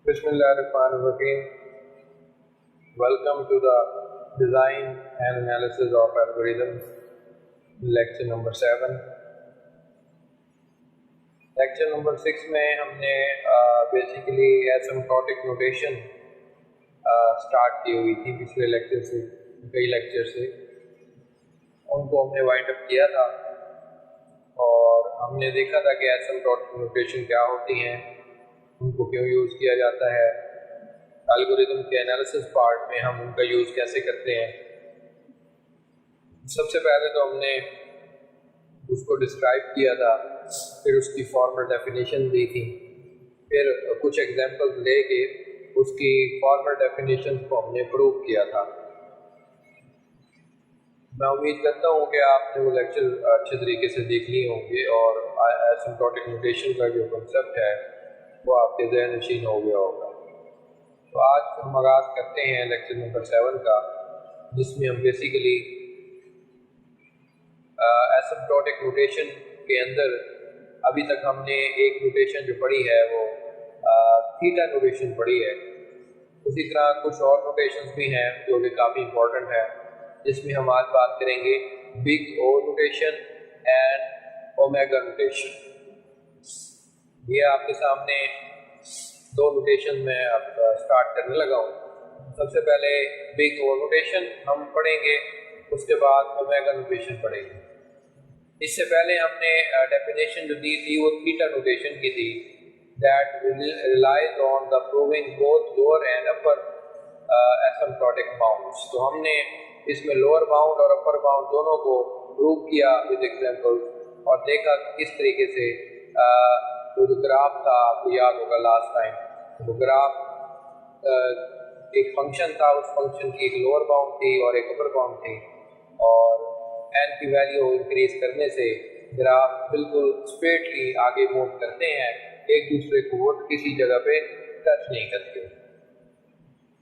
Bismillahirrahmanirrahim. Welcome to the Design and Analysis of Algorithms, lecture number 7. Lecture number 6 में हमने basically asymptotic notation start की हुई थी पिछले लेक्चर से, कई लेक्चर से उनको हमने वाइंड अप किया था और हमने देखा था कि asymptotic notation क्या होती हैं, उनको क्यों यूज़ किया जाता है, एल्गोरिथम के एनालिसिस पार्ट में हम उनका यूज़ कैसे करते हैं। सबसे पहले तो हमने उसको डिस्क्राइब किया था, फिर उसकी फॉर्मल डेफिनेशन दी थी, फिर कुछ एग्जांपल्स लेके उसकी फॉर्मल डेफिनेशन को हमने प्रूव किया था। मैं उम्मीद करता हूँ कि आपने वो लेक्चर अच्छे तरीके से देख लिए होंगे और एसिम्प्टोटिक नोटेशन का जो कंसेप्ट है वो आपके ज़हन नशीन हो गया होगा। तो आज हम आगाज़ करते हैं लेक्चर नंबर 7 का, जिसमें हम बेसिकली एसिम्प्टोटिक नोटेशन के अंदर अभी तक हमने एक नोटेशन जो पढ़ी है वो थीटा नोटेशन पढ़ी है। उसी तरह कुछ और नोटेशंस भी हैं जो कि काफ़ी इंपॉर्टेंट है, जिसमें हम आज बात करेंगे big O notation and omega notation. ये आपके सामने दो नोटेशन में अब स्टार्ट करने लगा हूँ। सबसे पहले बिग ओ नोटेशन हम पढ़ेंगे, उसके बाद ओमेगा नोटेशन पढ़ेंगे। इससे पहले हमने डेफिनेशन जो दी थी वो थीटा नोटेशन की थी, that relies on the proving both lower and upper asymptotic bounds. तो हमने इसमें लोअर बाउंड और अपर बाउंड दोनों को प्रूव किया विद एग्जांपल्स और देखा किस तरीके से वो जो ग्राफ था, आपको याद होगा लास्ट टाइम, वो ग्राफ एक फंक्शन था, उस फंक्शन की एक लोअर बाउंड थी और एक अपर बाउंड थी, और एन की वैल्यू इंक्रीज करने से ग्राफ बिल्कुल स्ट्रेटली आगे मूव करते हैं, एक दूसरे को वो किसी जगह पे टच नहीं करते।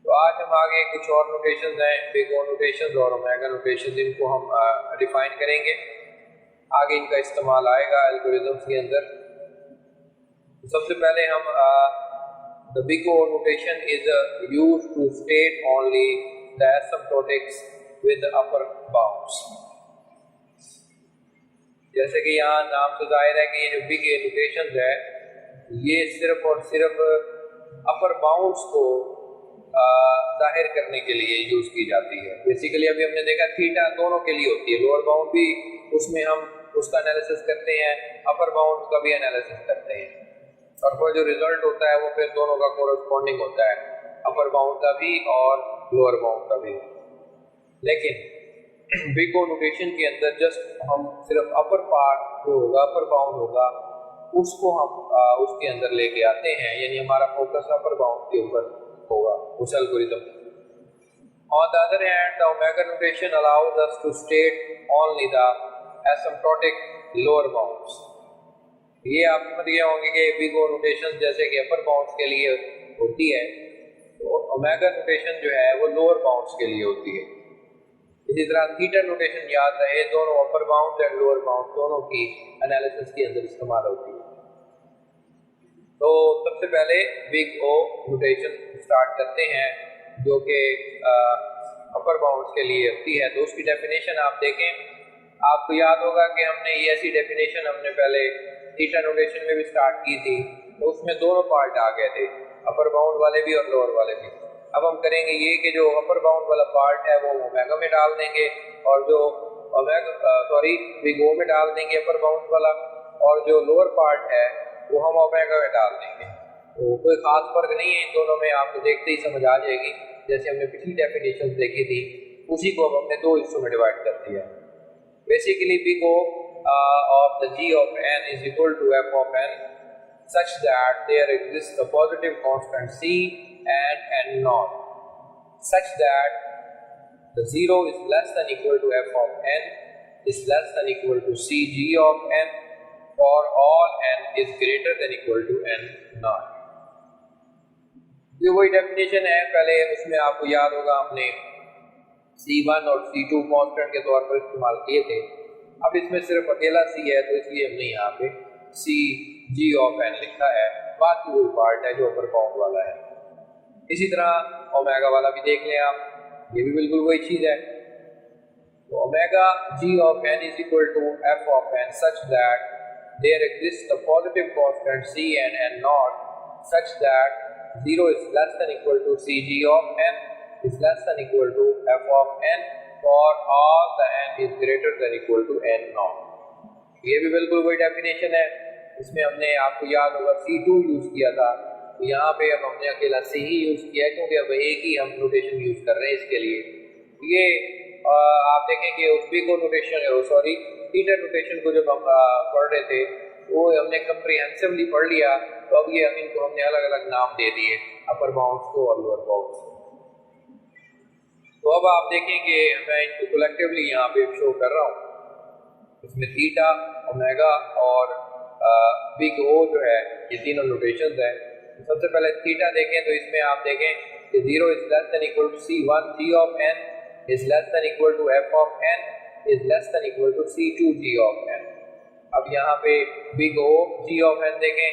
तो आज हम आगे कुछ और नोटेशंस हैं, बिग ओ नोटेशंस और ओमेगा नोटेशंस, इनको हम डिफाइन करेंगे, आगे इनका इस्तेमाल आएगा एल्गोरिथम्स के अंदर। सबसे पहले हम the big O notation is used to state only the asymptotics with the upper bounds। जैसे कि यहाँ नाम से जाहिर है कि ये जो बिग ए नोटेशन है ये सिर्फ और सिर्फ अपर बाउंड्स को जाहिर करने के लिए यूज की जाती है। बेसिकली अभी हमने देखा थीटा दोनों के लिए होती है, लोअर बाउंड भी उसमें हम उसका एनालिसिस करते हैं, अपर बाउंड का भी एनालिसिस करते हैं, और वो जो रिजल्ट होता है वो फिर दोनों का कोरस्पॉन्डिंग होता है, अपर बाउंड का भी और लोअर बाउंड का भी। लेकिन बिग ओ नोटेशन के अंदर जस्ट हम सिर्फ अपर पार्ट जो होगा, अपर बाउंड होगा, उसको हम उसके अंदर लेके आते हैं, यानी हमारा फोकस अपर बाउंड के ऊपर होगा उस एल्गोरिथम में। On the other hand, the omega notation allows us to state only the asymptotic lower bounds। ये आप समझ गए होंगे कि बिग ओ नोटेशन जैसे कि अपर बाउंड्स के लिए होती है, तो ओमेगा नोटेशन जो है वो लोअर बाउंड्स के लिए होती है। इसी तरह थीटा नोटेशन याद रहे, दोनों upper bound and lower bound दोनों की एनालिसिस के अंदर इस्तेमाल होती है। तो सबसे पहले बिग ओ नोटेशन स्टार्ट करते हैं जो कि अपर बाउंड्स के लिए होती है। तो उसकी डेफिनेशन आप देखें, आपको याद होगा कि हमने ये ऐसी डेफिनेशन हमने पहले थीटा नोटेशन में भी स्टार्ट की थी, तो उसमें दोनों पार्ट आ गए थे, अपर बाउंड वाले भी और लोअर वाले भी। अब हम करेंगे ये कि जो अपर बाउंड वाला पार्ट है वो ओमेगा में डाल देंगे, और जो बिग ओ में डाल देंगे अपर बाउंड वाला, और जो लोअर पार्ट है वो हम ओमेगा में डाल देंगे। तो कोई खास फर्क नहीं है इन दोनों में, आपको देखते ही समझ आ जाएगी। जैसे हमने पिछली डेफिनेशन देखी थी उसी को अब हमने दो हिस्सों में डिवाइड कर दिया। Basically big O of the g of n is equal to f of n such that there exists a positive constant c and n naught, such that the 0 is less than equal to f of n is less than equal to c g of n for all n is greater than equal to n naught। ये वही definition है, पहले उसमें आपको याद होगा हमने c1 और c2 कांस्टेंट के तौर पर इस्तेमाल किए थे। अब इसमें सिर्फ अकेला c है, तो इसलिए हमने यहाँ पे सी जी ऑफ एन लिखा है, बाकी वही पार्ट है जो अपर बाउंड वाला है। इसी तरह ओमेगा वाला भी देख लें आप, ये भी बिल्कुल वही चीज है। तो omega g of n is equal to f of n such that there exists a positive constant c n and not such that 0 is less than equal to cg of n is less than equal to f of n for all the n is greater than equal to n naught। ये भी बिल्कुल वही definition है। इसमें हमने आपको याद होगा C2 यूज किया था, तो यहाँ पे अब हमने अकेला C ही यूज किया क्योंकि अब एक ही हम नोटेशन यूज कर रहे हैं इसके लिए। ये आप देखें कि उसको नोटेशन सॉरी थीटा नोटेशन को जब हम पढ़ रहे थे वो हमने कंप्रिहेंसिवली पढ़ लिया, तो अब ये इनको हमने अलग अलग नाम दे दिए, अपर बाउंड्स को और लोअर बाउंड्स को। तो अब आप देखेंगे मैं इनको कलेक्टिवली यहाँ पे शो कर रहा हूँ। इसमें थीटा, ओमेगा और बिग ओ जो है ये तीनों नोटेशंस हैं। तो सबसे पहले थीटा देखें तो इसमें आप देखें कि 0 is less than equal to C1 g of n is less than equal to f of n is less than equal to C2 g of n। अब यहाँ पे big O g of n देखें,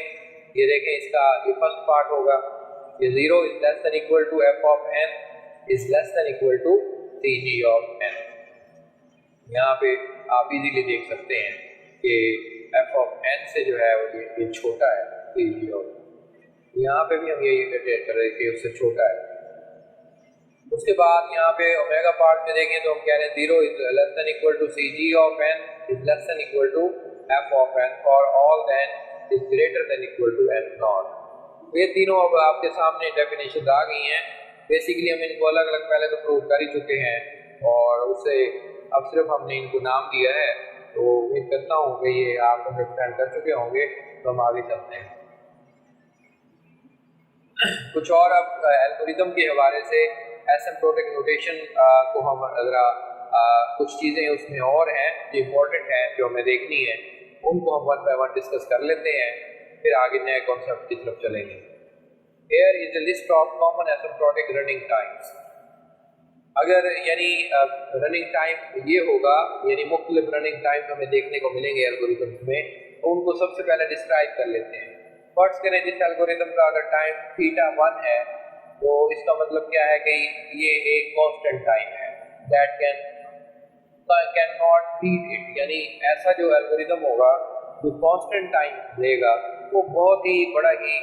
ये देखें इसका ये first part होगा, ये 0 is less than equal to f of n is less than equal to Cg of n। यहाँ पे आप इजीली देख सकते हैं कि f of n से जो है ये छोटा है Cg of n। यहाँ पे भी हम यही डिटेक्ट कर रहे थे उससे छोटा है। उसके बाद यहाँ पे ओमेगा पार्ट में देखें तो हम कह रहे हैं 0 is less than equal to Cg of n is less than equal to f of n for all then is greater than equal to n naught. तो ये तीनों अब आपके सामने डेफिनेशन आ गई हैं। बेसिकली हम इनको अलग अलग पहले तो प्रूव कर ही चुके हैं और उससे अब सिर्फ हमने इनको नाम दिया है। तो उम्मीद करता हूँ कि ये आप अंडरस्टैंड कर चुके होंगे। तो हम आगे चलते हैं कुछ और अब एल्गोरिथम के हवाले से एसिम्प्टोटिक नोटेशन को हम अगर कुछ चीज़ें उसमें और हैं जो इम्पोर्टेंट हैं जो हमें देखनी है, उनको हम वन बाय वन डिस्कस कर लेते हैं, फिर आगे नए कॉन्सेप्ट की तरफ चलेंगे। Here is a list of common asymptotic running times। अगर यानी रनिंग टाइम ये होगा, यानी मुख्तलिफ रनिंग टाइम हमें देखने को मिलेंगे एल्गोरिथम्स में, तो उनको सबसे पहले डिस्क्राइब कर लेते हैं। फर्स्ट करें जिस एल्गोरिथम का अगर टाइम थीटा 1 है तो इसका मतलब क्या है कि ये एक कांस्टेंट टाइम है that cannot beat it, यानी ऐसा जो एल्गोरिथम होगा जो कांस्टेंट टाइम देगा वो बहुत ही बड़ा ही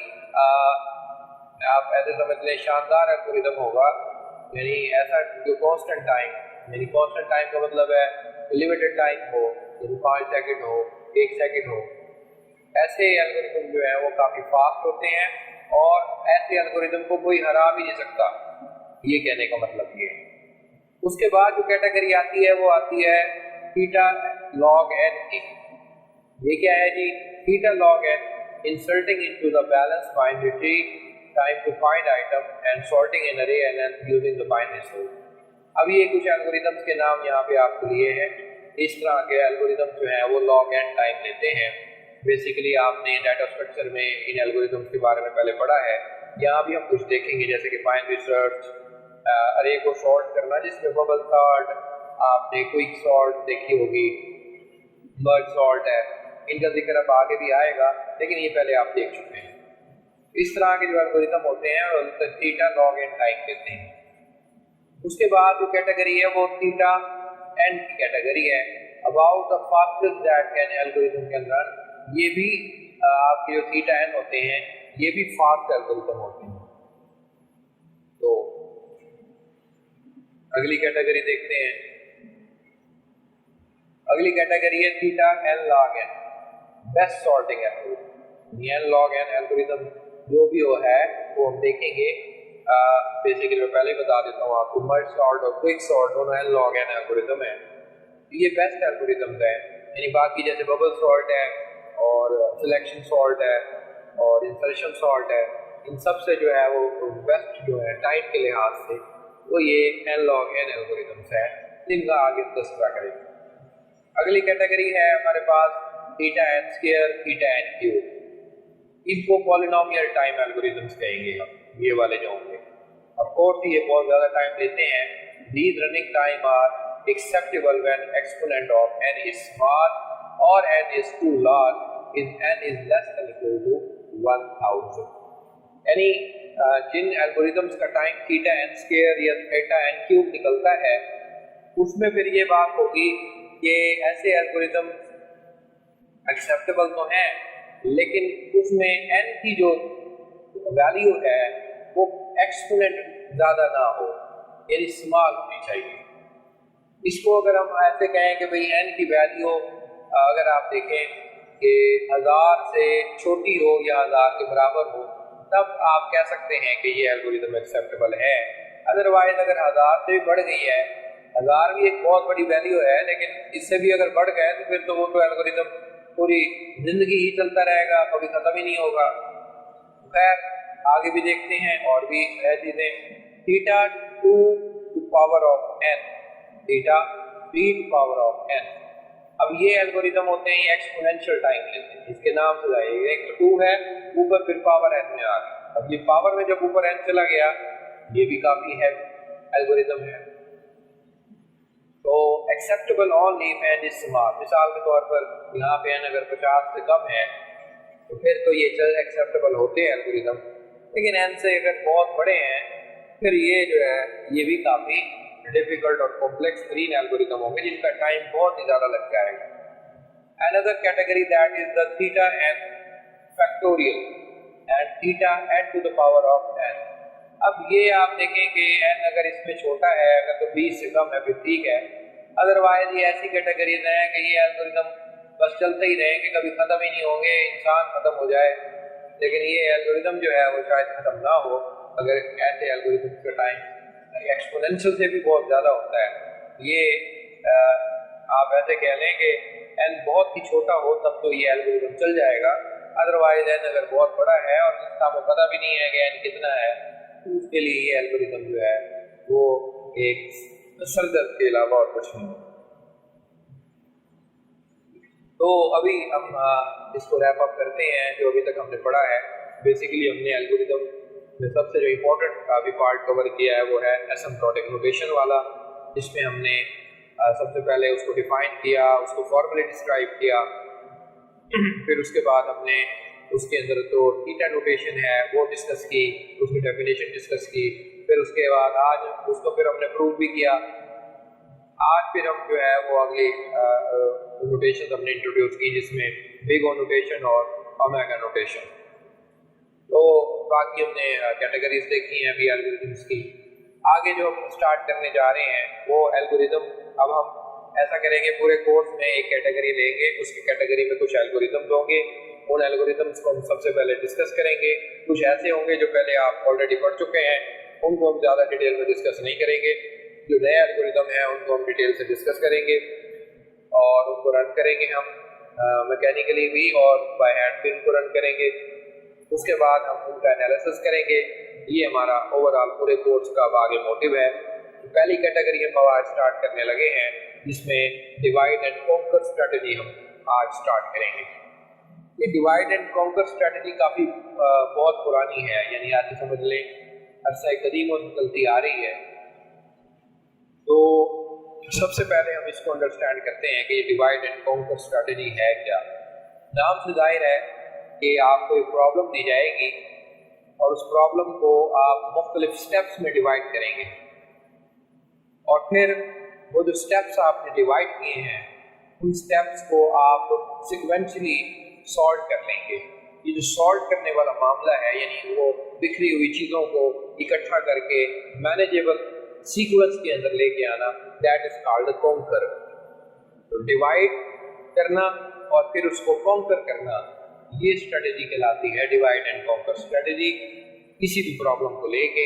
आप ऐसे समझ लें शानदार एल्गोरिथम होगा। यानी ऐसा जो कांस्टेंट टाइम, यानी कांस्टेंट टाइम का मतलब है लिमिटेड टाइम हो, जैसे 5 सेकंड हो, 1 सेकंड हो, ऐसे एल्गोरिथम जो है वो काफी फास्ट होते हैं और ऐसे एल्गोरिथम को कोई हरा भी नहीं सकता, ये कहने का मतलब ये। उसके बाद जो कैटेगरी आती है वो आती है थीटा लॉग एन की। ये क्या है जी? Theta log n inserting into the balance binary tree time to find item and sorting in array and using the binary sort. अब ये कुछ एल्गोरिथम्स के नाम यहाँ पे आपको लिए हैं। इस तरह के एल्गोरिथम जो है वो लॉग एन टाइम लेते हैं। बेसिकली आपने डाटा स्ट्रक्चर में इन एल्गोरिथम्स के बारे में पहले पढ़ा है। यहाँ भी हम कुछ देखेंगे जैसे कि बाइनरी सर्च, अरे को सॉर्ट करना जिसमें बबल सॉर्ट, आपने क्विक सॉर्ट देखी होगी, मर्ज सॉर्ट है, इनका जिक्र अब आगे भी आएगा लेकिन ये पहले आप देख चुके हैं। इस तरह के जो एल्गोरिथम होते हैं और थीटा लॉग एन टाइम देते हैं। उसके बाद जो कैटेगरी है वो थीटा एन की कैटेगरी है। About the fastest that can algorithm can run, ये भी आपके जो थीटा एन होते हैं ये भी फास्ट एल्गोरिथम होते हैं। तो अगली कैटेगरी देखते हैं। अगली कैटेगरी है theta n log n, best sorting algorithm. N log n algorithm जो भी वो है वो हम देखेंगे। बेसिकली मैं पहले बता देता हूँ आपको, मर्ज सॉर्ट और क्विक सॉर्ट दोनों एन लॉग एन एल्गोरिथम है। ये बेस्ट एल्गोरिथम है, यानी बाकी जैसे बबल सॉर्ट है और सिलेक्शन सॉर्ट है और इंसर्शन सॉर्ट है, इन सब से जो है वो बेस्ट जो है टाइम के लिहाज से वो ये एन लॉग एन एल्गोरिथम्स है, जिनका आगे तस्करा करेंगे। अगली कैटेगरी है हमारे पास theta n square, theta n cube. इनको पॉलिनोमियल टाइम एल्गोरिथम्स कहेंगे हम, ये वाले जो होंगे। ऑफ कोर्स ये बहुत ज़्यादा टाइम लेते हैं। These running time are acceptable when exponent of n is small और n is too large if n is less than equal to 1000। यानी जिन एल्गोरिदम्स का टाइम थीटा एन स्क्वायर या थीटा एन क्यूब निकलता है, उसमें फिर ये बात होगी कि ऐसे एल्गोरिदम एक्सेप्टेबल तो हैं, लेकिन उसमें n की जो वैल्यू है वो एक्सपोनेंट ज़्यादा ना हो, यानी स्मॉल होनी चाहिए। इसको अगर हम ऐसे कहें कि भाई n की वैल्यू अगर आप देखें कि 1000 से छोटी हो या 1000 के बराबर हो, तब आप कह सकते हैं कि ये एल्गोरिदम एक्सेप्टेबल है। अदरवाइज अगर 1000 से भी बढ़ गई है, 1000 भी एक बहुत बड़ी वैल्यू है, लेकिन इससे भी अगर बढ़ गए तो फिर तो वो तो एल्गोरिदम पूरी जिंदगी ही चलता रहेगा, कभी खत्म ही नहीं होगा। खैर आगे भी देखते हैं और भी चीजें। Theta 2 to power of n, theta 3 to power of n। अब ये एल्गोरिदम होते हैं एक्सपोनेंशियल टाइम लेते हैं, इसके नाम से जाइए। एक 2 है, ऊपर फिर पावर n में आ गया। अब ये पावर में जब ऊपर n चला गया, ये भी काफी है एल्गोरिदम है। तो acceptable only an is small. मिसाल के तौर पर यहाँ पे n अगर 50 से कम है तो फिर तो ये चल एक्सेप्टेबल होते हैं एल्गोरिदम, लेकिन n से अगर बहुत बड़े हैं फिर ये जो है ये भी काफी डिफिकल्ट और कॉम्प्लेक्स तरीन एल्गोरिदम होंगे, जिनका टाइम बहुत ही ज्यादा लग जाएगा। Another category that is the theta n factorial and theta n to the power of n। अब ये आप देखें कि n अगर इसमें छोटा है, अगर तो 20 से कम है फिर ठीक है, अदरवाइज ये ऐसी कैटेगरीज हैं कि ये एल्गोरिदम बस चलते ही रहेंगे, कभी खत्म ही नहीं होंगे, इंसान खत्म हो जाए, लेकिन ये एल्गोरिदम जो है वो शायद खत्म ना हो। अगर ऐसे एल्गोरिदम का टाइम एक्सपोनेंशियल से भी बहुत ज़्यादा होता है। ये आप ऐसे कह लें कि n बहुत ही छोटा हो तब तो ये एल्गोरिदम चल जाएगा, अदरवाइज n अगर बहुत बड़ा है और जिसका हमें पता भी नहीं है कि n कितना है, तो उसके लिए ये एल्गोरिदम जो है वो एक सरदर्द के अलावा और कुछ नहीं। तो अभी हम इसको रैप अप करते हैं जो अभी तक हमने पढ़ा है। बेसिकली हमने एल्गोरिदम में सबसे जो इम्पोर्टेंट अभी पार्ट कवर किया है वो है एसिम्प्टोटिक नोटेशन वाला, जिसमें हमने सबसे पहले उसको डिफाइन किया, उसको फॉर्मूले डिस्क्राइब किया, फिर उसके बाद हमने उसके अंदर तो थीटा नोटेशन है वो डिस्कस की, उसकी डेफिनेशन डिस्कस की, फिर उसके बाद आज उसको फिर हमने प्रूव भी किया। आज फिर हम जो है वो अगली नोटेशन हमने इंट्रोड्यूस की, जिसमें बिग ओ नोटेशन और ओमेगा नोटेशन। तो बाकी हमने कैटेगरीज देखी हैं अभी एल्गोरिथम्स की। आगे जो हम स्टार्ट करने जा रहे हैं वो एल्गोरिदम, अब हम ऐसा करेंगे पूरे कोर्स में एक कैटेगरी लेंगे, उसकी कैटेगरी में कुछ एल्गोरिदम्स होंगे, उन एल्गोरिदम्स को हम सबसे पहले डिस्कस करेंगे। कुछ ऐसे होंगे जो पहले आप ऑलरेडी पढ़ चुके हैं, उनको हम ज़्यादा डिटेल में डिस्कस नहीं करेंगे। जो नए एल्गोरिदम है उनको हम डिटेल से डिस्कस करेंगे और उनको रन करेंगे हम मैकेनिकली भी और बाय हैंड भी उनको रन करेंगे। उसके बाद हम उनका एनालिसिस करेंगे। ये हमारा ओवरऑल पूरे कोर्स का अब आगे मोटिव है। पहली कैटेगरी हम आज स्टार्ट करने लगे हैं, जिसमें डिवाइड एंड कॉन्कर स्ट्रेटजी हम आज स्टार्ट करेंगे। ये डिवाइड एंड कॉन्कर स्ट्रेटजी काफ़ी बहुत पुरानी है, यानी आज समझ लें अरसा कदीम और निकलती आ रही है। तो सबसे पहले हम इसको अंडरस्टैंड करते हैं कि ये डिवाइड एंड कॉन्कर स्ट्रेटजी है क्या। नाम से जाहिर है कि आपको एक प्रॉब्लम दी जाएगी और उस प्रॉब्लम को आप मुख्तलिफ स्टेप्स में डिवाइड करेंगे और फिर वो जो स्टेप्स आपने डिवाइड किए हैं उन स्टेप्स को आप सिक्वेंशली सॉल्व कर लेंगे। ये जो सॉल्व करने वाला मामला है, यानी वो बिखरी हुई चीज़ों को इकट्ठा करके मैनेजेबल सीक्वेंस के अंदर लेके आना, दैट इज कॉल्ड कॉन्कर। तो डिवाइड करना और फिर उसको कॉन्कर करना, ये स्ट्रेटजी कहलाती है डिवाइड एंड कॉन्कर स्ट्रेटजी, किसी भी प्रॉब्लम को लेके।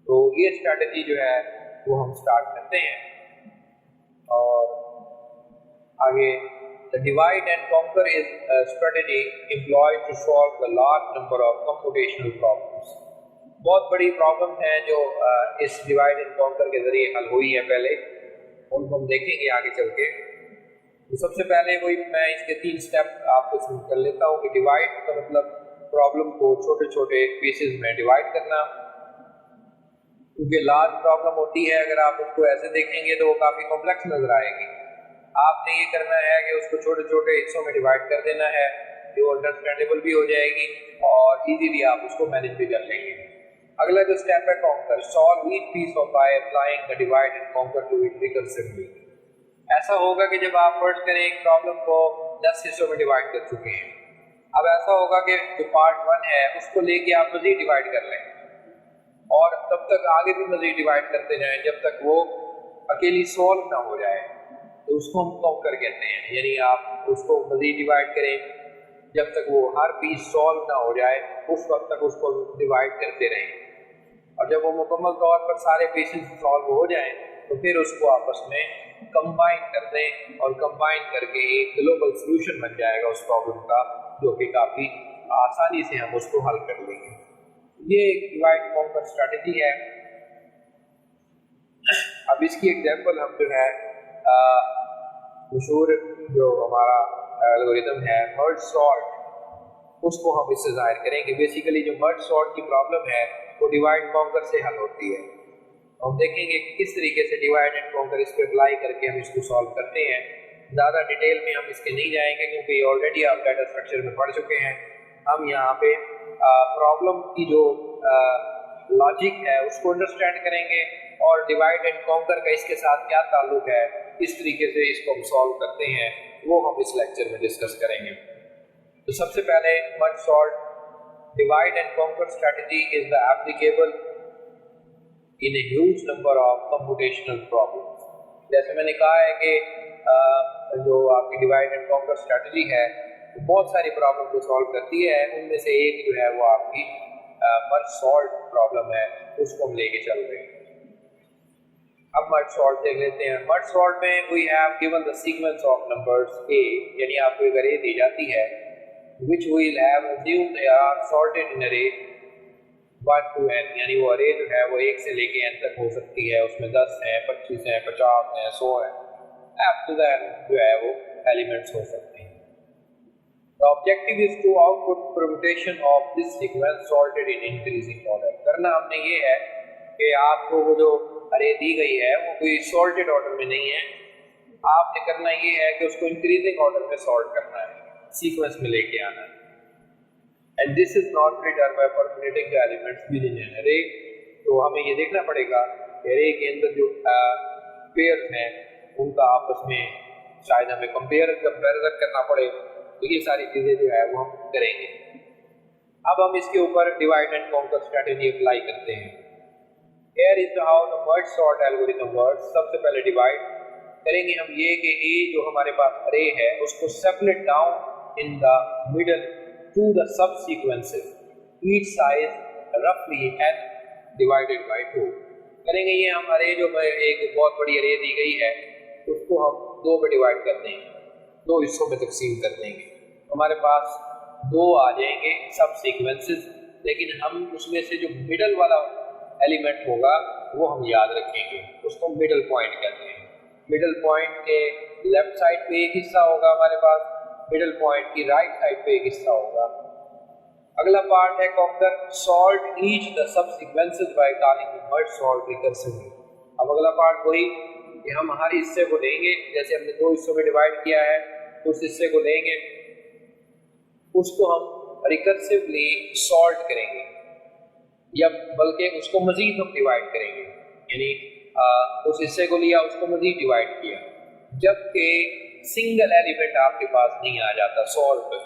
तो ये स्ट्रेटजी जो है वो हम स्टार्ट करते हैं और आगे the divide and conquer is strategy employed to solve the large number of computational problems. बहुत बड़ी प्रॉब्लम है जो इस डिवाइड एंड कॉन्कर के जरिए हल हुई है पहले, उनको हम देखेंगे आगे चल के। तो सबसे पहले वही मैं इसके 3 स्टेप आपको शुरू कर लेता हूँ कि डिवाइड का मतलब प्रॉब्लम को छोटे छोटे पीसेस में डिवाइड करना, क्योंकि लार्ज प्रॉब्लम होती है अगर आप उसको ऐसे देखेंगे तो वो काफ़ी कॉम्प्लेक्स नजर आएगी। आपने ये करना है कि उसको छोटे छोटे हिस्सों में डिवाइड कर देना है, जो अंडरस्टैंडेबल भी हो जाएगी और इजीली आप उसको मैनेज भी कर लेंगे। अगला जो स्टेप है conquer, solve each piece of by applying the divide and conquer to it recursively. ऐसा होगा कि जब आप फर्स्ट करें एक प्रॉब्लम को 10 हिस्सों में डिवाइड कर चुके हैं, अब ऐसा होगा कि जो पार्ट 1 है उसको लेके आप मजीद डिवाइड कर लें और तब तक आगे भी मजीद डिवाइड करते जाएं जब तक वो अकेली सॉल्व ना हो जाए, तो उसको हम कॉन्कर कहते हैं। यानी आप उसको मजीद डिवाइड करें जब तक वो हर पीस सॉल्व ना हो जाए, उस वक्त तक उसको डिवाइड करते रहें, और जब वो मुकम्मल तौर पर सारे पीसेस सॉल्व हो जाएं तो फिर उसको आपस में कंबाइन कर दें और कंबाइन करके एक ग्लोबल सॉल्यूशन बन जाएगा उस प्रॉब्लम का, जो कि काफ़ी आसानी से हम उसको हल कर लेंगे। ये एक डिवाइड कॉन्कर स्ट्रैटेजी है। अब इसकी एग्जांपल हम जो है मशहूर जो हमारा एल्गोरिथम है मर्ज सॉर्ट, उसको हम इससे जाहिर करेंगे। बेसिकली जो मर्ज सॉर्ट की प्रॉब्लम है वो डिवाइड कॉन्कर से हल होती है। हम देखेंगे कि किस तरीके से डिवाइड एंड कॉन्कर इस पर अप्लाई करके हम इसको सॉल्व करते हैं। ज़्यादा डिटेल में हम इसके नहीं जाएंगे क्योंकि ऑलरेडी आप डाटा स्ट्रक्चर में पढ़ चुके हैं। हम यहाँ पे प्रॉब्लम की जो लॉजिक है उसको अंडरस्टैंड करेंगे और डिवाइड एंड कॉन्कर का इसके साथ क्या ताल्लुक है, किस तरीके से इसको हम सॉल्व करते हैं, वो हम इस लेक्चर में डिस्कस करेंगे। तो सबसे पहले merge sort divide and conquer strategy is the applicable in a huge number of computational problems. जैसे मैंने कहा है कि जो आपकी डिवाइड एंड कॉन्कर स्ट्रैटेजी है वो बहुत सारी प्रॉब्लम को सॉल्व करती है। उनमें से एक जो है वो आपकी मर्ज सॉर्ट प्रॉब्लम है, उसको हम लेके चल रहे हैं। अब मर्ज सॉर्ट देख लेते हैं। मर्ज सॉर्ट में we have given the sequence of numbers A, यानी आपको एक अरे दी जाती है which we will have assumed they are sorted in array 1 to n, यानी वो अरे जो है वो 1 से लेके n तक हो सकती है, उसमें 10 है, 25 है, 50 है, 100 है, up to the n जो है वो एलिमेंट्स हो सकते हैं। The objective is to output permutation of this sequence sorted in increasing order। करना हमने ये है कि आपको वो जो अरे दी गई है वो कोई सॉर्टेड ऑर्डर में नहीं है, आपने करना ये है कि उसको इंक्रीजिंग ऑर्डर में सॉर्ट करना है, सीक्वेंस में लेके आना है। And this is normally done by permuting the elements within an array. तो हमें ये देखना पड़ेगा कि अरे के अंदर जो पेयर्स हैं उनका आपस में शायद हमें कंपैरिजन करना पड़े, तो ये सारी चीजें जो है वो हम करेंगे। अब हम इसके ऊपर divide and conquer strategy apply करते हैं। Here is how the merge sort algorithm works। सबसे पहले डिवाइड करेंगे हम ये कि ए जो हमारे पास अरे है उसको separate down in the middle to the subsequences, each size रफली n डिवाइडेड बाय 2 करेंगे। ये हम अरे जो एक बहुत बड़ी अरे दी गई है उसको हम 2 में डिवाइड कर देंगे, 2 हिस्सों में तकसीम कर देंगे। हमारे पास 2 आ जाएंगे सब सीक्वेंसेस, लेकिन हम उसमें से जो मिडल वाला एलिमेंट होगा वो हम याद रखेंगे, उसको मिडल पॉइंट कहते हैं। मिडल पॉइंट के लेफ्ट साइड पे एक हिस्सा होगा हमारे पास, मिडल पॉइंट की राइट साइड पे एक हिस्सा होगा। अगला पार्ट है conquer sort each the sub sequences by calling the merge sort recursively. अब अगला पार्ट वही कि हम हर हिस्से को लेंगे, जैसे हमने 2 हिस्सों में डिवाइड किया है, उस हिस्से को लेंगे, उसको हम रिकर्सिवली सॉर्ट करेंगे या बल्कि उसको मजीद हम डिवाइड करेंगे। यानी उस हिस्से को लिया, उसको मजीद डिवाइड किया, जबकि सिंगल एलिमेंट आपके पास नहीं आ जाता सॉल्व पे,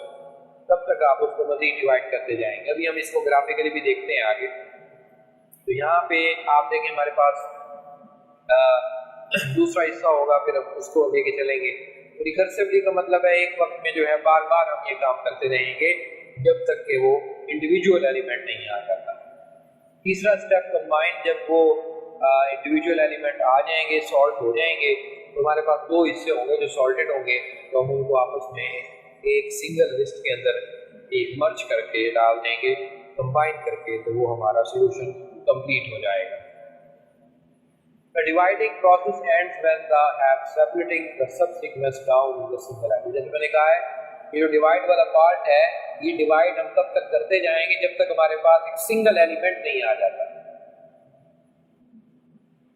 तब तक आप उसको मजीद डिवाइड करते जाएंगे। अभी हम इसको ग्राफिकली भी देखते हैं आगे। तो यहाँ पे आप देखें हमारे पास दूसरा हिस्सा होगा, फिर हम उसको लेके चलेंगे। तो रिकर्सिवली का मतलब है एक वक्त में जो है बार बार हम ये काम करते रहेंगे जब तक कि वो इंडिविजुअल एलिमेंट नहीं आ जाता। तीसरा स्टेप कंबाइन, जब वो इंडिविजुअल एलिमेंट आ जाएंगे, सॉल्ट हो जाएंगे, तो हमारे पास 2 हिस्से होंगे जो सॉल्टेड होंगे, तो हम उनको आपस में एक सिंगल लिस्ट के अंदर एक मर्ज करके डाल देंगे, कंबाइन करके, तो वो हमारा सॉल्यूशन कंप्लीट हो जाएगा। The dividing process ends when the have separating the subsequence down in the single element। जैसे मैंने कहा है ये जो डिवाइड वाला पार्ट है, ये डिवाइड हम तब तक करते जाएंगे जब तक हमारे पास एक सिंगल एलिमेंट नहीं आ जाता।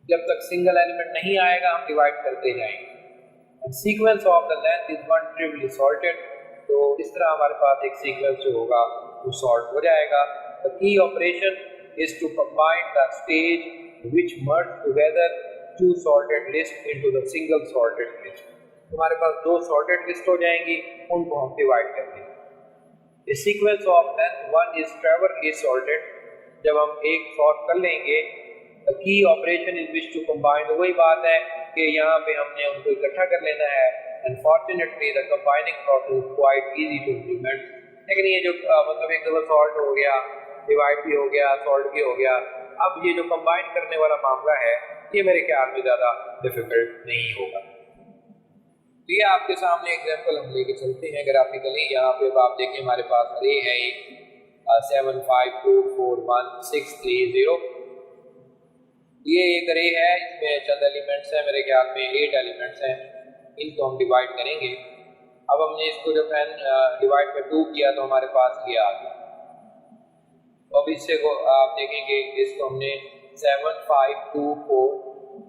जब तक सिंगल एलिमेंट नहीं आएगा हम डिवाइड करते जाएंगे। Sequence of the length is one trivially sorted. तो इस तरह हमारे पास एक सीक्वेंस जो होगा वो सॉर्ट हो जाएगा। The key operation is to combine the stage which merge together two sorted list into the single sorted list. हमारे पास दो सॉर्टेड लिस्ट हो जाएंगी, उनको हम डिवाइड कर देंगे। The sequence of length one is traversally sorted. जब हम एक सॉर्ट कर लेंगे, the key operation is which to combine, वही बात है कि यहाँ पे हमने उनको इकट्ठा कर लेना है। Unfortunately the combining process is quite easy to implement. लेकिन ये जो मतलब एक दफा सॉर्ट हो गया, डिवाइड भी हो गया, सॉर्ट भी हो गया, अब ये जो कंबाइन करने वाला मामला है ये मेरे ख्याल में ज़्यादा डिफिकल्ट नहीं होगा। तो ये आपके सामने एग्जांपल हम लेके चलते हैं ग्राफिकली। यहाँ पे आप देखिए हमारे पास अरे है एक 7 5 2 4 1 6 3 0। ये एक अरे है, इसमें चंद एलिमेंट्स हैं, मेरे ख्याल में 8 एलिमेंट्स हैं। इनको हम डिवाइड करेंगे। अब हमने इसको जब डिवाइड में 2 किया तो हमारे पास ये आ गया। अब इससे को आप देखेंगे इसको हमने 7 5 2 4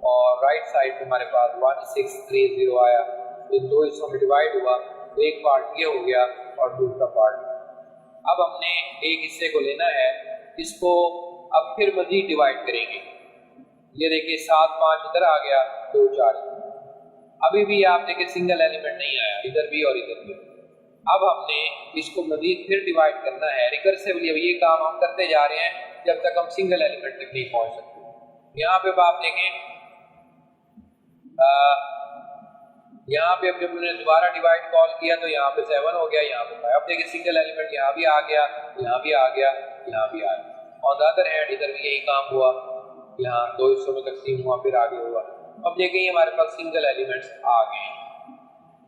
और राइट साइड पे हमारे पास 1 6 3 0 आया। तो दो हिस्सों में डिवाइड हुआ, तो एक पार्ट ये हो गया और दूसरा पार्ट। अब हमने एक हिस्से को लेना है, इसको अब फिर मजीद डिवाइड करेंगे। ये देखिए 7 5 इधर आ गया, 2 4। अभी भी आप देखिए सिंगल एलिमेंट नहीं आया, इधर भी और इधर भी। अब हमने इसको मजीद फिर डिवाइड करना है रिकर्सिवली। अब ये काम हम करते जा रहे हैं जब तक हम सिंगल एलिमेंट तक नहीं पहुंच सकते। यहाँ पे आप देखें, यहाँ पे अब जब मैंने दोबारा डिवाइड कॉल किया तो यहाँ पे 7 हो गया, यहाँ पे 5। अब देखिए सिंगल एलिमेंट यहाँ भी आ गया, यहाँ भी आ गया, यहाँ भी आ गया। और द अदर हैंड इधर भी यही काम हुआ, यहाँ दो हिस्सों में तकसीम हुआ, फिर आगे हुआ। अब देखिए हमारे पास सिंगल एलिमेंट्स आ गए।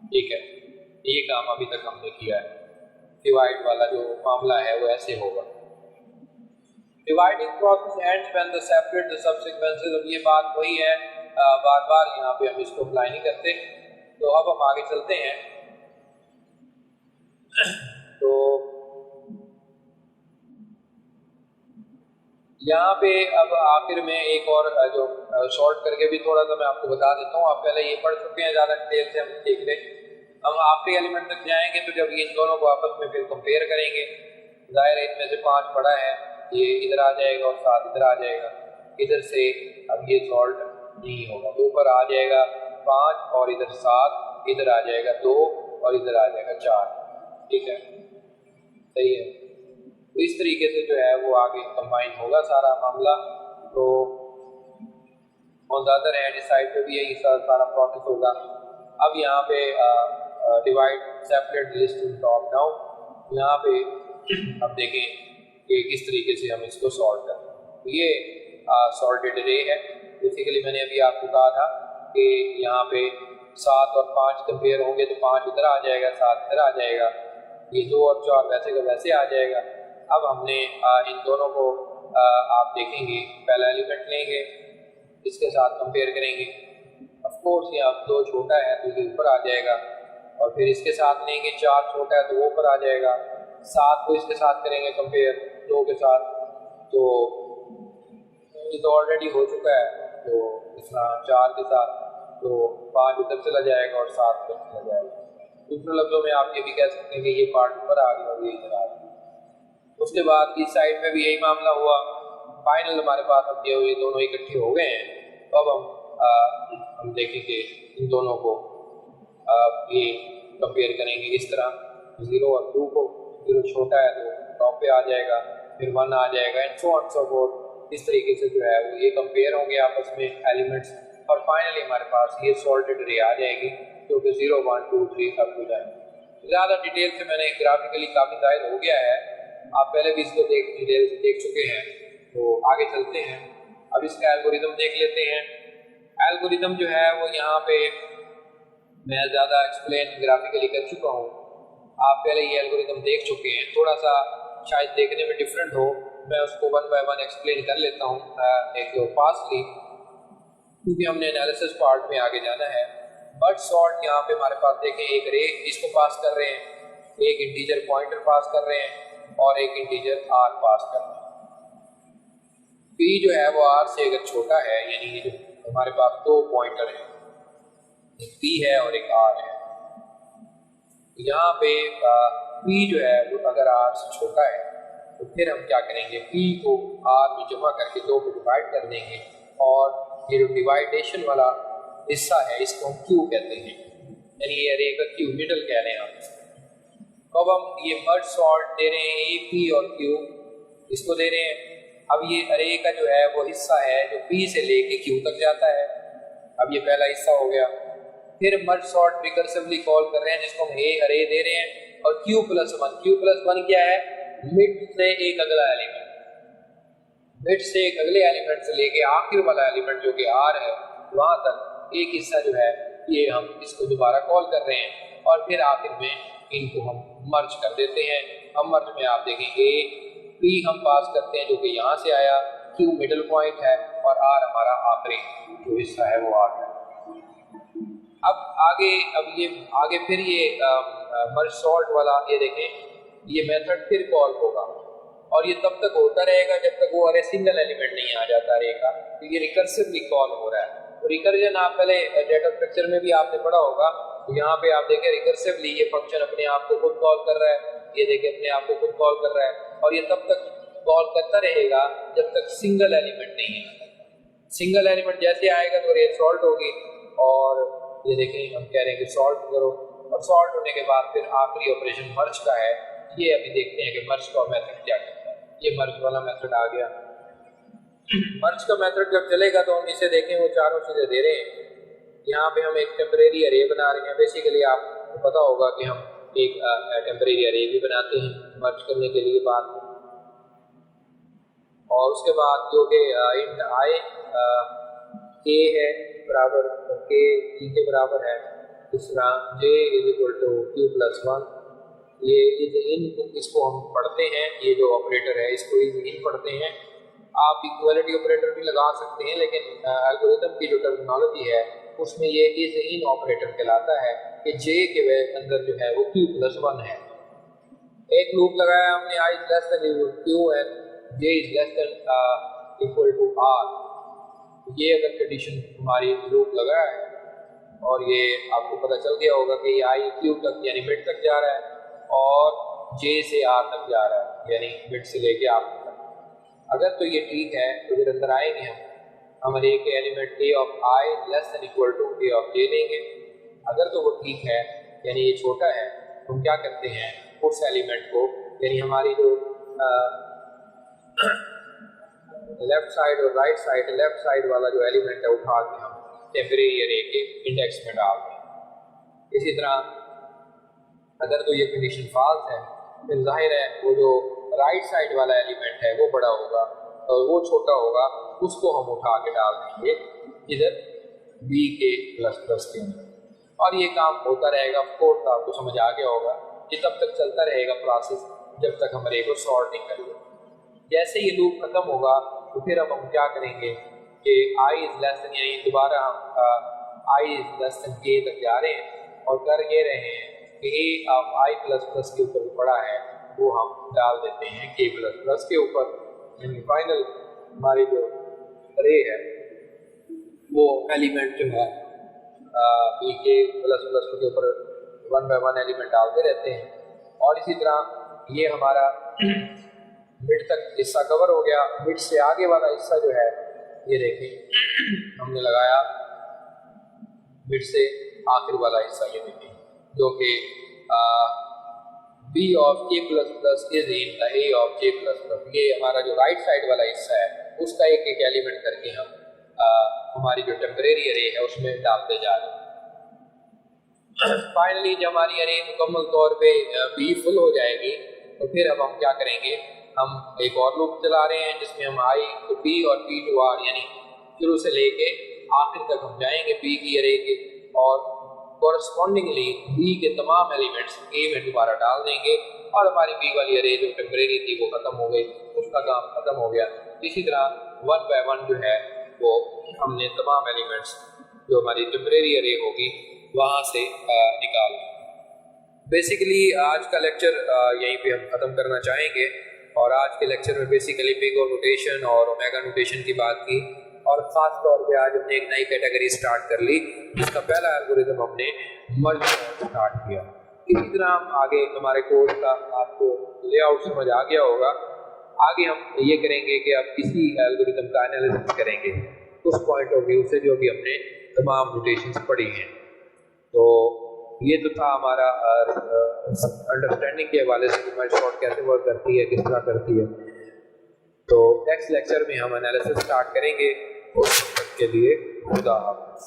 ठीक है, ये काम अभी तक हमने किया है। डिवाइड वाला जो मामला है वो ऐसे होगा। Dividing process ends when the separate the subsequences. अब ये बात वही है, बार बार यहाँ पे हम इसको अप्लाई नहीं करते। तो अब हम आगे चलते हैं। तो यहाँ पे अब आखिर में एक और जो शॉर्ट करके भी थोड़ा सा मैं आपको बता देता हूँ। आप पहले ये पढ़ चुके हैं, ज़्यादा डिटेल से हम देख लें। हम आखिरी एलिमेंट तक जाएंगे तो जब ये इन दोनों को आपस में फिर कंपेयर करेंगे, जाहिर है इनमें से 5 बड़ा है, ये इधर आ जाएगा और 7 इधर आ जाएगा। इधर से अब ये सॉल्ट नहीं होगा, तो ऊपर आ जाएगा 5 और इधर 7, इधर आ जाएगा 2 और इधर आ जाएगा 4। ठीक है, सही है। तो इस तरीके से जो है वो आगे कंबाइन होगा सारा मामला। तो ऑन द अदर हैंड इस साइड पे भी यही सारा प्रोसेस होगा। अब यहाँ पे डिवाइड सेपरेट लिस्ट इन टॉप डाउन। यहाँ पे अब देखें कि किस तरीके से हम इसको सॉर्ट करें। ये सॉर्टेड अरे है। बेसिकली मैंने अभी आपको कहा था कि यहाँ पे 7 और 5 कंपेयर होंगे तो 5 इधर आ जाएगा, 7 इधर आ जाएगा, ये 2 और 4 वैसे का वैसे आ जाएगा। अब हमने इन दोनों को आप देखेंगे, पहला एलिमेंट लेंगे, इसके साथ कंपेयर करेंगे। ऑफ कोर्स यहाँ 2 छोटा है तो ये ऊपर आ जाएगा, और फिर इसके साथ लेंगे 4 छोटा है तो वो ऊपर आ जाएगा। 7 को इसके साथ करेंगे कंपेयर 2 के साथ, तो ये तो ऑलरेडी हो चुका है, तो इसका 4 के साथ तो 5 इधर चला जाएगा और 7 इधर चला जाएगा। दूसरे लफ्जों में आप ये भी कह सकते हैं कि ये पार्ट ऊपर आ गया और ये इधर आ गया। उसके बाद इस साइड में भी यही मामला हुआ। फाइनल हमारे पास अब ये दोनों इकट्ठे हो गए हैं। तो अब हम देखेंगे इन दोनों को ये कंपेयर करेंगे इस तरह 0 और 2 को। 0 छोटा है तो टॉप पे आ जाएगा, फिर 1 आ जाएगा, and so on so fourth. इस तरीके से जो है वो ये कंपेयर होंगे आपस में एलिमेंट्स, और फाइनली हमारे पास ये सॉर्टेड अरे आ जाएगी जो कि 0 1 2 3 तक हो जाएगी। ज़्यादा डिटेल से मैंने ग्राफिकली काफ़ी जाहिर हो गया है, आप पहले भी इसको डिटेल से देख चुके हैं। तो आगे चलते हैं, अब इसका एल्गोरिदम देख लेते हैं। एल्गोरिदम जो है वो यहाँ पे मैं ज़्यादा एक्सप्लेन ग्राफिकली कर चुका हूँ, आप पहले ये एल्गोरिदम देख चुके हैं। थोड़ा सा शायद देखने में डिफरेंट हो, मैं उसको 1 बाय 1 एक्सप्लेन कर लेता हूँ एक फास्टली, क्योंकि हमने एनालिसिस पार्ट में आगे जाना है। बट सॉर्ट यहाँ पे हमारे पास देखें, एक रे इसको पास कर रहे हैं, एक इंटीजर पॉइंटर पास कर रहे हैं और एक इंटीजर r पास कर रहे हैं। p जो है वो r से अगर छोटा है, यानी ये जो हमारे पास 2 पॉइंटर हैं, एक P है और एक R है। यहाँ पे P जो है वो अगर R से छोटा है तो फिर हम क्या करेंगे, P को R में जमा करके 2 पे डिवाइड कर देंगे और ये जो डिवाइडेशन वाला हिस्सा है इसको हम Q कहते हैं, यानी ये अरे का Q मिडल कह रहे हैं आप। तो अब हम ये मर्ज सॉर्ट दे रहे हैं A, P और Q इसको दे रहे हैं। अब ये अरे का जो है वो हिस्सा है जो P से लेके Q तक जाता है। अब ये पहला हिस्सा हो गया। फिर मर्ज सॉर्ट रिकर्सिवली कॉल कर रहे हैं जिसको हम A अरे दे रहे हैं और Q+1। Q+1 क्या है, मिड से एक अगला एलिमेंट, मिड से एक अगले एलिमेंट से लेके आखिर वाला एलिमेंट जो कि R है वहां तक एक हिस्सा जो है ये हम इसको दोबारा कॉल कर रहे हैं और फिर आखिर में इनको हम मर्ज कर देते हैं। हम मर्ज में आप देखेंगे P हम पास करते हैं जो कि यहाँ से आया, Q मिडल पॉइंट है और R हमारा आखिरी जो हिस्सा है वो R है। अब आगे फिर ये मर्ज सॉर्ट वाला ये देखें, ये मेथड फिर कॉल होगा और ये तब तक होता रहेगा जब तक वो अरे सिंगल एलिमेंट नहीं आ जाता अरे का, तो ये रिकर्सिवली कॉल हो रहा है। तो रिकर्जन आप पहले डेटा स्ट्रक्चर में भी आपने पढ़ा होगा, तो यहाँ पे आप देखें रिकर्सिवली ये फंक्शन अपने आप को खुद कॉल कर रहा है, ये देखें अपने आप को खुद कॉल कर रहा है और ये तब तक कॉल करता रहेगा जब तक सिंगल एलिमेंट नहीं आता। सिंगल एलिमेंट जैसे आएगा तो रे सॉल्ट होगी और ये देखें हम कह रहे हैं कि सॉल्ट करो और सॉल्ट होने के बाद फिर आखिरी ऑपरेशन मर्ज का है। ये अभी देखते हैं कि मर्ज का मेथड क्या करता है। ये मर्ज वाला मेथड आ गया। मर्ज का मेथड जब चलेगा तो हम इसे देखें वो चारों चीजें दे रहे हैं। यहाँ पे हम एक टेम्परेरी अरे बना रहे हैं। बेसिकली आपको पता होगा कि हम एक टेम्परेरी अरे भी बनाते हैं मर्ज करने के लिए बाद में, और उसके बाद जो कि इंट आई k है बराबर k e के बराबर है, दूसरा j = q+1, ये इज इन इसको हम पढ़ते हैं, ये जो ऑपरेटर है इसको इज इन पढ़ते हैं। आप इक्वलिटी ऑपरेटर भी लगा सकते हैं लेकिन एल्गोरिथम की जो टर्मिनोलॉजी है उसमें ये इज इन ऑपरेटर कहलाता है कि j के अंदर जो है वो q+1 है। एक लूप लगाया हमने i < q and j < r, ये अगर कंडीशन हमारी लूप लगा है और ये आपको पता चल गया होगा कि ये i q तक यानी मिड तक जा रहा है और j से r तक जा रहा है यानी मिड से लेके r तक, अगर तो ये ठीक है तो फिर अंदर आएंगे हम अरे के element a of i < a of j लेंगे। अगर तो वो ठीक है यानी ये छोटा है तो हम क्या करते हैं, उस एलिमेंट को यानी हमारी जो लेफ्ट साइड और राइट साइड, लेफ्ट साइड वाला जो एलिमेंट है उठा के हम टेम्परेरी अरे के इंडेक्स में डाल दें। इसी तरह अगर तो ये कंडीशन फॉल्स है फिर जाहिर है वो जो राइट साइड वाला एलिमेंट है वो बड़ा होगा और वो छोटा होगा, उसको हम उठा के डाल देंगे इधर b के प्लस के अंदर और ये काम होता रहेगा। ऑफ कोर्स आपको समझ आ गया होगा, ये तब तक चलता रहेगा प्रोसेस जब तक हम अरे को सॉर्ट नहीं करेंगे। जैसे ये लूप खत्म होगा तो फिर अब हम क्या करेंगे कि i is less than, यानी दोबारा हम i is less than k तक जा रहे हैं और कर ये रहे हैं कि a of i++ के ऊपर पड़ा है वो हम डाल देते हैं k++ के ऊपर, यानी फाइनल हमारी जो अरे है वो एलिमेंट जो है k++ के ऊपर 1 by 1 एलिमेंट डालते रहते हैं। और इसी तरह ये हमारा मिड तक हिस्सा कवर हो गया। मिड से आगे वाला हिस्सा जो है ये देखें हमने लगाया, मिड से आखिर वाला हिस्सा ये देखें जो कि b of k++ is in the a of j++, ये हमारा जो राइट साइड वाला हिस्सा है उसका एक एक एलिमेंट करके हम हमारी जो टेम्परेरी अरे है उसमें डालते जा रहे हैं। फाइनली जब हमारी अरे मुकम्मल तौर पे b फुल हो जाएगी तो फिर अब हम क्या करेंगे, हम एक और लूप चला रहे हैं जिसमें हम i to p और p to r यानी शुरू से लेके आखिर तक हम जाएंगे p की अरे के और कॉरस्पॉन्डिंगली b के तमाम एलिमेंट्स a में दोबारा डाल देंगे और हमारी b वाली अरे जो टेम्परेरी थी वो खत्म हो गई, उसका काम खत्म हो गया। इसी तरह 1 by 1 जो है वो हमने तमाम एलिमेंट्स जो हमारी टेम्परेरी अरे होगी वहाँ से निकाल। बेसिकली आज का लेक्चर यहीं पे हम ख़त्म करना चाहेंगे और आज के लेक्चर में बेसिकली बिग और नोटेशन और ओमेगा नोटेशन की बात की और ख़ास तौर पे आज हमने एक नई कैटेगरी स्टार्ट कर ली जिसका पहला एल्गोरिथम हमने मर्ज सॉर्ट स्टार्ट किया। इसी तरह हम आगे हमारे कोर्स का आपको लेआउट समझ आ गया होगा। आगे हम ये करेंगे कि आप किसी एल्गोरिथम का एनालिसिस करेंगे उस पॉइंट ऑफ व्यू से जो भी हमने तमाम नोटेशंस पढ़ी हैं। तो ये तो था हमारा अंडरस्टैंडिंग के हवाले से कि मर्ज सॉर्ट कैसे वर्क करती है, किस तरह करती है। तो नेक्स्ट लेक्चर में हम एनालिसिस स्टार्ट करेंगे। उस वक्त के लिए खुदा हाफ़िज़।